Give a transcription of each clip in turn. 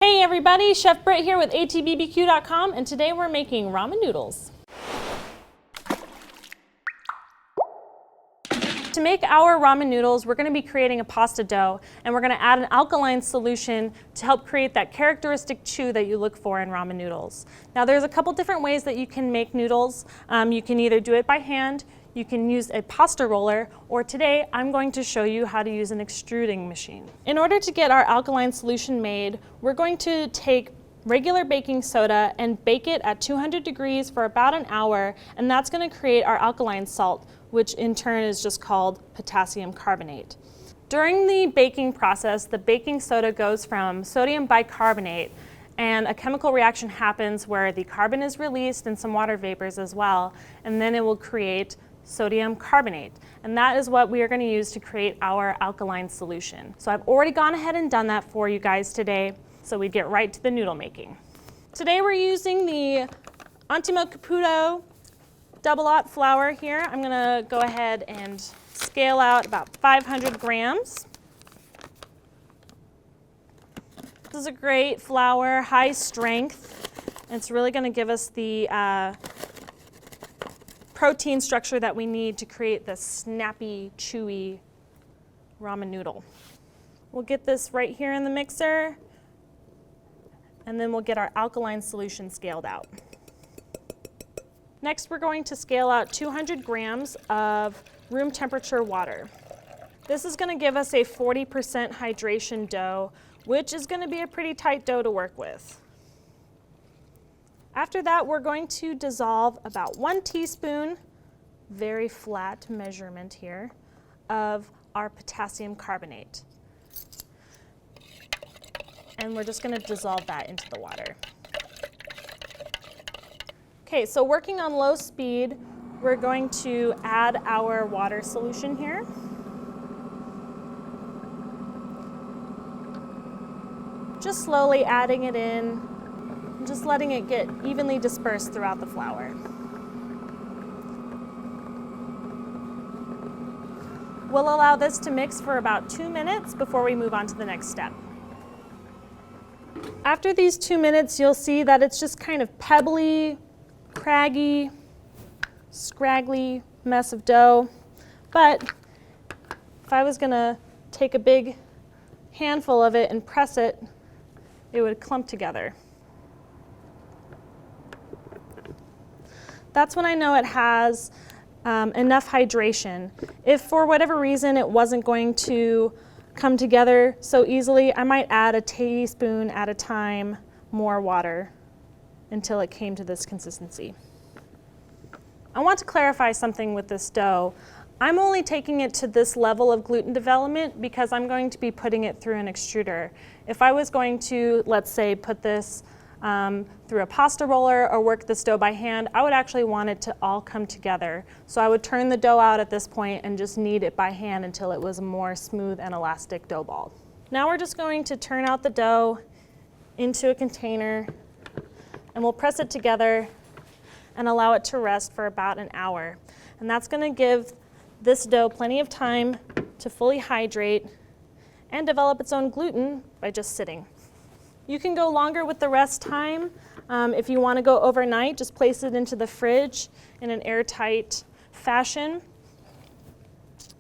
Hey everybody, Chef Britt here with atbbq.com, and today we're making ramen noodles. To make our ramen noodles, we're going to be creating a pasta dough, and we're going to add an alkaline solution to help create that characteristic chew that you look for in ramen noodles. Now there's a couple different ways that you can make noodles. You can either do it by hand, you can use a pasta roller, or today I'm going to show you how to use an extruding machine. In order to get our alkaline solution made, we're going to take regular baking soda and bake it at 200 degrees for about an hour, and that's going to create our alkaline salt, which in turn is just called potassium carbonate. During the baking process, the baking soda goes from sodium bicarbonate, and a chemical reaction happens where the carbon is released and some water vapors as well, and then it will create sodium carbonate. And that is what we are going to use to create our alkaline solution. So I've already gone ahead and done that for you guys today, so we get right to the noodle making. Today we're using the Antimo Caputo double-aught flour here. I'm going to go ahead and scale out about 500 grams. This is a great flour, high strength. It's really going to give us the protein structure that we need to create this snappy, chewy ramen noodle. We'll get this right here in the mixer, and then we'll get our alkaline solution scaled out. Next, we're going to scale out 200 grams of room temperature water. This is going to give us a 40% hydration dough, which is going to be a pretty tight dough to work with. After that, we're going to dissolve about 1 teaspoon, very flat measurement here, of our potassium carbonate. And we're just going to dissolve that into the water. Okay, so working on low speed, we're going to add our water solution here. Just slowly adding it in, and just letting it get evenly dispersed throughout the flour. We'll allow this to mix for about 2 minutes before we move on to the next step. After these 2 minutes, you'll see that it's just kind of pebbly, craggy, scraggly mess of dough. But if I was going to take a big handful of it and press it, it would clump together. That's when I know it has enough hydration. If for whatever reason it wasn't going to come together so easily, I might add a teaspoon at a time more water until it came to this consistency. I want to clarify something with this dough. I'm only taking it to this level of gluten development because I'm going to be putting it through an extruder. If I was going to, let's say, put this through a pasta roller or work this dough by hand, I would actually want it to all come together. So I would turn the dough out at this point and just knead it by hand until it was a more smooth and elastic dough ball. Now we're just going to turn out the dough into a container, and we'll press it together and allow it to rest for about an hour. And that's going to give this dough plenty of time to fully hydrate and develop its own gluten by just sitting. You can go longer with the rest time. If you want to go overnight, just place it into the fridge in an airtight fashion.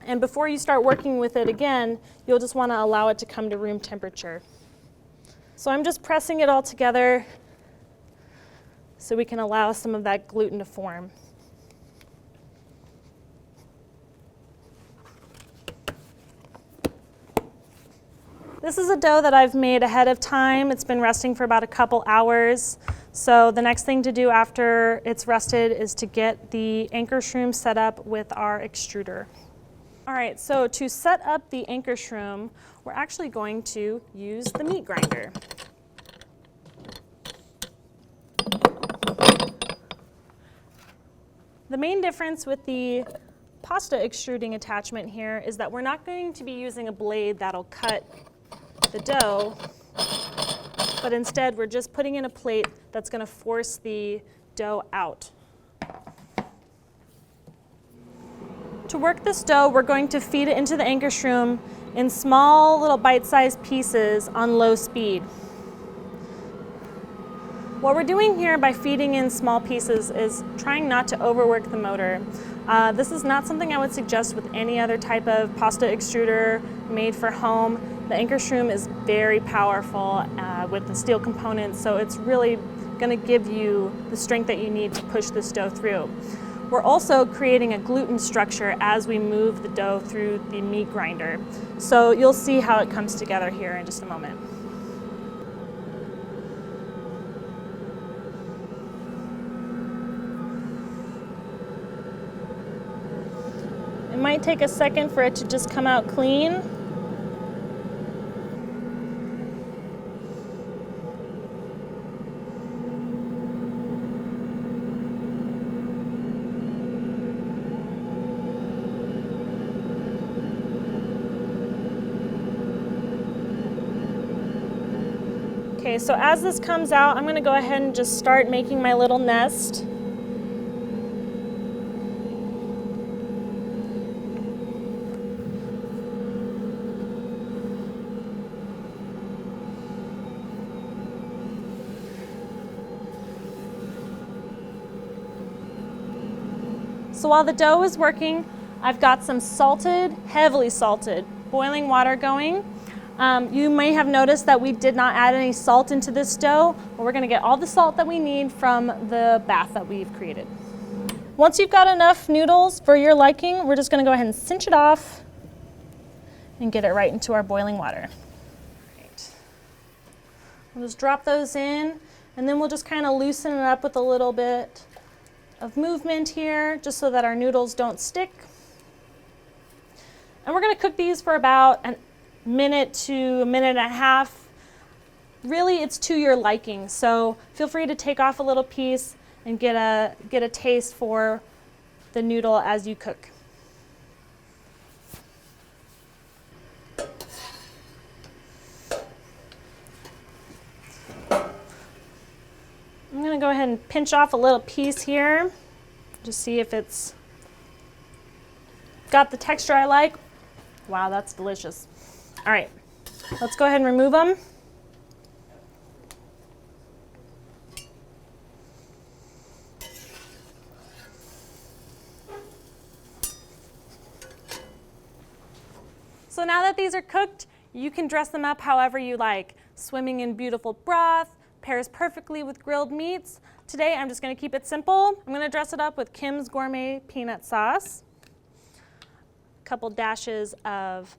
And before you start working with it again, you'll just want to allow it to come to room temperature. So I'm just pressing it all together so we can allow some of that gluten to form. This is a dough that I've made ahead of time. It's been resting for about a couple hours. So the next thing to do after it's rested is to get the Anchor Shroom set up with our extruder. All right, so to set up the Anchor Shroom, we're actually going to use the meat grinder. The main difference with the pasta extruding attachment here is that we're not going to be using a blade that'll cut the dough, but instead we're just putting in a plate that's going to force the dough out. To work this dough, we're going to feed it into the Anchor Shroom in small little bite-sized pieces on low speed. What we're doing here by feeding in small pieces is trying not to overwork the motor. This is not something I would suggest with any other type of pasta extruder made for home. The Anchor Shroom is very powerful with the steel components, so it's really going to give you the strength that you need to push this dough through. We're also creating a gluten structure as we move the dough through the meat grinder. So you'll see how it comes together here in just a moment. It might take a second for it to just come out clean. Okay, so as this comes out, I'm going to go ahead and just start making my little nest. So while the dough is working, I've got some salted, heavily salted, boiling water going. You may have noticed that we did not add any salt into this dough, but we're gonna get all the salt that we need from the bath that we've created. Once you've got enough noodles for your liking, we're just gonna go ahead and cinch it off and get it right into our boiling water. Right. We'll just drop those in, and then we'll just kind of loosen it up with a little bit of movement here, just so that our noodles don't stick. And we're gonna cook these for about a minute to a minute and a half. Really, it's to your liking, so feel free to take off a little piece and get a taste for the noodle as you cook. I'm going to go ahead and pinch off a little piece here, just see if it's got the texture I like. Wow, that's delicious. All right, let's go ahead and remove them. So now that these are cooked, you can dress them up however you like. Swimming in beautiful broth, pairs perfectly with grilled meats. Today I'm just going to keep it simple. I'm going to dress it up with Kim's Gourmet peanut sauce, a couple dashes of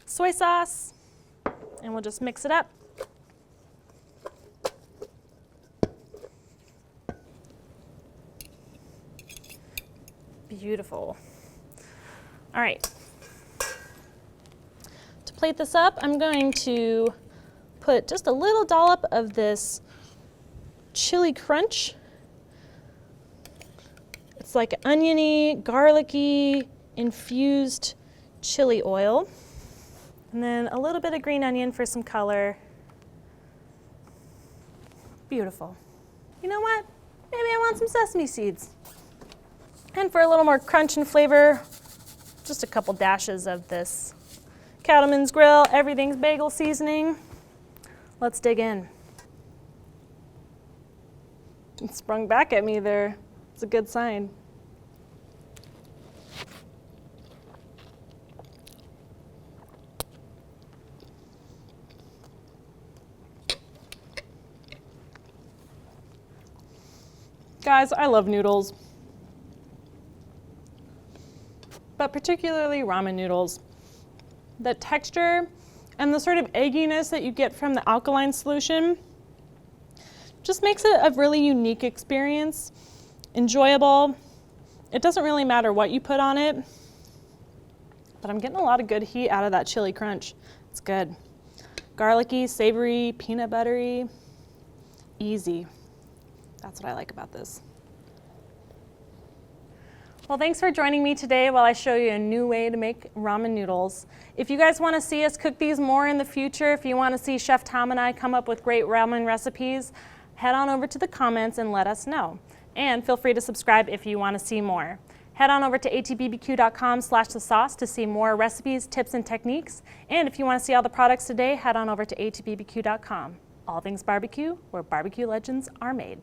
soy sauce, and we'll just mix it up. Beautiful. All right. To plate this up, I'm going to put just a little dollop of this Chile Crunch. It's like oniony, garlicky, infused chili oil. And then a little bit of green onion for some color. Beautiful. You know what? Maybe I want some sesame seeds. And for a little more crunch and flavor, just a couple dashes of this Cattleman's Grill Everything's Bagel seasoning. Let's dig in. It sprung back at me there. It's a good sign. Guys, I love noodles, but particularly ramen noodles. The texture and the sort of egginess that you get from the alkaline solution just makes it a really unique experience, enjoyable. It doesn't really matter what you put on it, but I'm getting a lot of good heat out of that Chile Crunch. It's good. Garlicky, savory, peanut buttery, easy. That's what I like about this. Well, thanks for joining me today while I show you a new way to make ramen noodles. If you guys want to see us cook these more in the future, if you want to see Chef Tom and I come up with great ramen recipes, head on over to the comments and let us know. And feel free to subscribe if you want to see more. Head on over to atbbq.com/thesauce to see more recipes, tips, and techniques. And if you want to see all the products today, head on over to atbbq.com. All Things Barbecue, where barbecue legends are made.